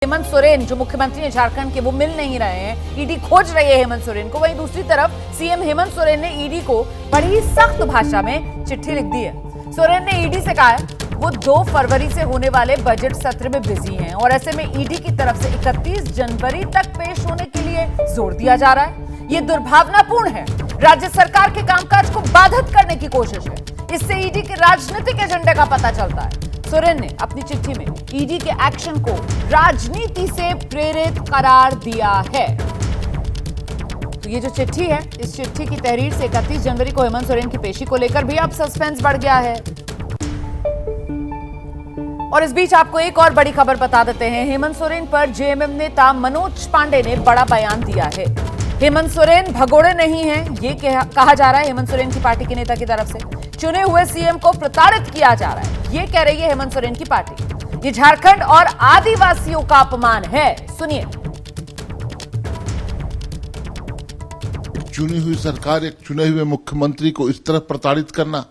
हेमंत सोरेन जो मुख्यमंत्री हैं झारखंड के, वो मिल नहीं रहे हैं। ईडी खोज रही है हेमंत सोरेन को। वहीं दूसरी तरफ सीएम हेमंत सोरेन ने ईडी को बड़ी सख्त भाषा में चिट्ठी लिख दी है। सोरेन ने ईडी से कहा है वो 2 फरवरी से होने वाले बजट सत्र में बिजी हैं और ऐसे में ईडी की तरफ से 31 जनवरी तक पेश होने के लिए जोर दिया जा रहा है। ये दुर्भावनापूर्ण है, राज्य सरकार के कामकाज को बाधित करने की कोशिश है। इससे ईडी के राजनीतिक एजेंडे का पता चलता है। सोरेन ने अपनी चिट्ठी में ईडी के एक्शन को राजनीति से प्रेरित करार दिया है। तो ये जो चिट्ठी है, इस चिट्ठी की तहरीर से 31 जनवरी को हेमंत सोरेन की पेशी को लेकर भी अब सस्पेंस बढ़ गया है। और इस बीच आपको एक और बड़ी खबर बता देते हैं। हेमंत सोरेन पर जेएमएम नेता मनोज पांडे ने बड़ा बयान दिया है। हेमंत सोरेन भगोड़े नहीं हैं, ये कहा जा रहा है हेमंत सोरेन की पार्टी के नेता की तरफ से। चुने हुए सीएम को प्रताड़ित किया जा रहा है, ये कह रही है हेमंत सोरेन की पार्टी। ये झारखंड और आदिवासियों का अपमान है। सुनिए। चुनी हुई सरकार, एक चुने हुए मुख्यमंत्री को इस तरह प्रताड़ित करना,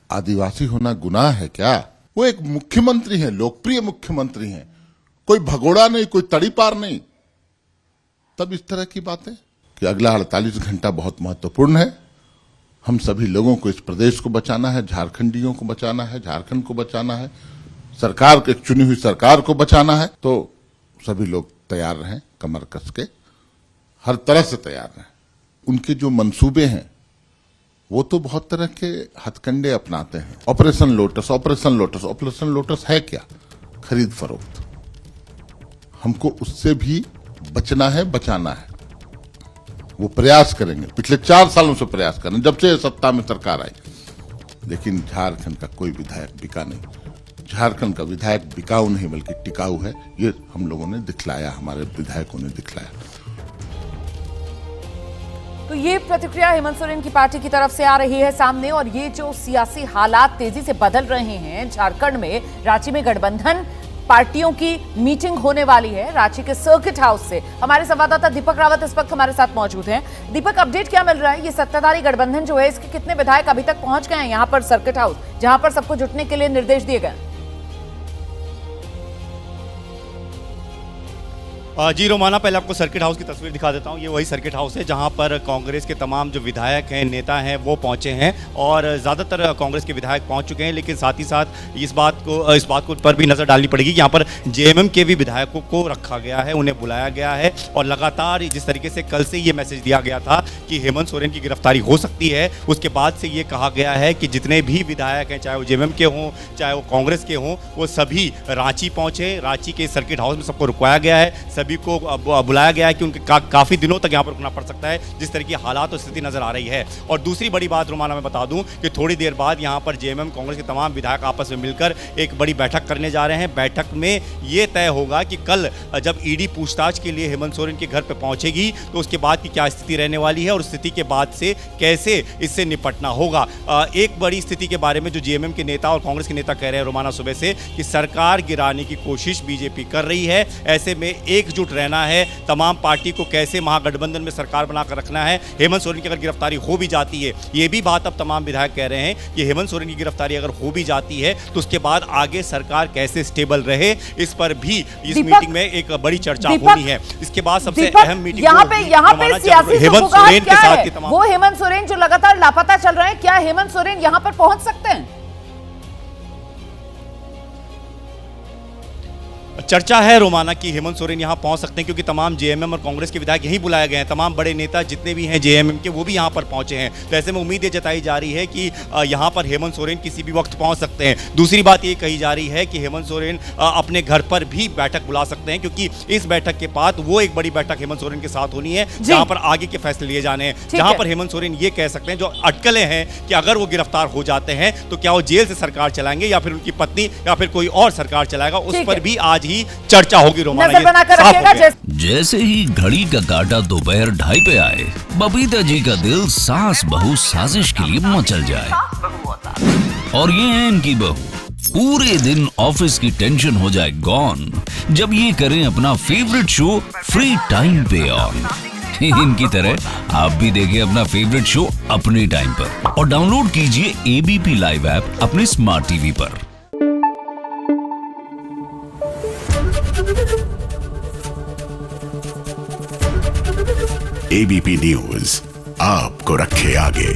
आदिवासी होना गुनाह है क्या? वो एक मुख्यमंत्री हैं, लोकप्रिय मुख्यमंत्री हैं, कोई भगोड़ा नहीं, कोई तड़ीपार नहीं। तब इस तरह की बातें कि अगला 48 घंटा बहुत महत्वपूर्ण है। हम सभी लोगों को इस प्रदेश को बचाना है, झारखंडियों को बचाना है, झारखंड को बचाना है, सरकार एक चुनी हुई सरकार को बचाना है। तो सभी लोग तैयार रहें, कमर कस के हर तरह से तैयार रहें। उनके जो मंसूबे हैं वो तो बहुत तरह के हथकंडे अपनाते हैं। Operation lotus, operation lotus, operation lotus है क्या? खरीद फरोख्त। हमको उससे भी बचना है, बचाना है। वो प्रयास करेंगे, पिछले 4 सालों से प्रयास कर रहे हैं, जब से सत्ता में सरकार आई। लेकिन झारखंड का कोई विधायक बिका नहीं। झारखंड का विधायक बिकाऊ नहीं बल्कि टिकाऊ है। ये हम लोगों ने दिखलाया, हमारे विधायकों ने दिखलाया। तो ये प्रतिक्रिया हेमंत सोरेन की पार्टी की तरफ से आ रही है सामने। और ये जो सियासी हालात तेजी से बदल रहे हैं झारखंड में, रांची में गठबंधन पार्टियों की मीटिंग होने वाली है रांची के सर्किट हाउस से। हमारे संवाददाता दीपक रावत इस वक्त हमारे साथ मौजूद हैं। दीपक, अपडेट क्या मिल रहा है? ये सत्ताधारी गठबंधन जो है, इसके कितने विधायक अभी तक पहुंच गए हैं यहाँ पर सर्किट हाउस, जहां पर सबको जुटने के लिए निर्देश दिए गए? जी रोमाना, पहले आपको सर्किट हाउस की तस्वीर दिखा देता हूँ। ये वही सर्किट हाउस है जहाँ पर कांग्रेस के तमाम जो विधायक हैं, नेता हैं, वो पहुँचे हैं और ज़्यादातर कांग्रेस के विधायक पहुँच चुके हैं। लेकिन साथ ही साथ इस बात को पर भी नज़र डालनी पड़ेगी कि यहाँ पर जेएमएम के भी विधायकों को रखा गया है, उन्हें बुलाया गया है। और लगातार जिस तरीके से कल से ये मैसेज दिया गया था कि हेमंत सोरेन की गिरफ्तारी हो सकती है, उसके बाद से ये कहा गया है कि जितने भी विधायक हैं, चाहे वो जेएमएम के हों, चाहे वो कांग्रेस के हों, वो सभी रांची पहुँचे। रांची के सर्किट हाउस में सबको रुकवाया गया है, सभी को बुलाया गया है कि उनके काफी दिनों तक यहां पर रुकना पड़ सकता है, जिस तरह की हालात और स्थिति नजर आ रही है। और दूसरी बड़ी बात रोमाना, मैं बता दूं कि थोड़ी देर बाद यहां पर जेएमएम कांग्रेस के तमाम विधायक आपस में मिलकर एक बड़ी बैठक करने जा रहे हैं। बैठक में यह तय होगा कि कल जब ईडी पूछताछ के लिए हेमंत सोरेन के घर पर पहुंचेगी तो उसके बाद की क्या स्थिति रहने वाली है और स्थिति के बाद से कैसे इससे निपटना होगा। एक बड़ी स्थिति के बारे में जो जेएमएम के नेता और कांग्रेस के नेता कह रहे हैं रोमाना सुबह से कि सरकार गिराने की कोशिश बीजेपी कर रही है। ऐसे में एकजुट रहना है, तमाम पार्टी को कैसे महागठबंधन में सरकार बनाकर रखना है। हेमंत सोरेन की अगर गिरफ्तारी हो भी जाती है, ये भी बात अब तमाम विधायक कह रहे हैं कि हेमंत सोरेन की गिरफ्तारी अगर हो भी जाती है तो उसके बाद आगे सरकार कैसे स्टेबल रहे, इस पर भी इस मीटिंग में एक बड़ी चर्चा होनी है। इसके बाद सबसे अहम मीटिंग यहाँ पे सियासी हेमंत सोरेन के साथ की तमाम, वो हेमंत सोरेन जो लगातार लापता चल रहे हैं, क्या हेमंत सोरेन यहाँ पर पहुंच सकते हैं? चर्चा है रोमाना कि हेमंत सोरेन यहां पहुंच सकते हैं क्योंकि तमाम जेएमएम और कांग्रेस के विधायक यहीं बुलाए गए हैं। तमाम बड़े नेता जितने भी हैं जेएमएम के, वो भी यहां पर पहुंचे हैं। तो ऐसे में उम्मीद ये जताई जा रही है कि यहां पर हेमंत सोरेन किसी भी वक्त पहुंच सकते हैं। दूसरी बात ये कही जा रही है कि हेमंत सोरेन अपने घर पर भी बैठक बुला सकते हैं क्योंकि इस बैठक के बाद वो एक बड़ी बैठक हेमंत सोरेन के साथ होनी है जहां पर आगे के फैसले लिए जाने हैं, जहां पर हेमंत सोरेन ये कह सकते हैं जो अटकलें हैं कि अगर वो गिरफ्तार हो जाते हैं तो क्या वो जेल से सरकार चलाएंगे या फिर उनकी पत्नी या फिर कोई और सरकार चलाएगा, उस पर भी आज ही चर्चा होगी। नजर बनाकर रखिएगा। जैसे ही घड़ी का काटा दोपहर 2:30 पे आए, बबीता जी का दिल सास बहू साजिश के लिए मचल जाए। और ये है इनकी बहू, पूरे दिन ऑफिस की टेंशन हो जाए गॉन जब ये करें अपना फेवरेट शो फ्री टाइम पे ऑन। इनकी तरह आप भी देखिए अपना फेवरेट शो अपने टाइम पर और डाउनलोड कीजिए एबीपी लाइव ऐप अपने स्मार्ट टीवी पर। एबीपी न्यूज आपको रखे आगे।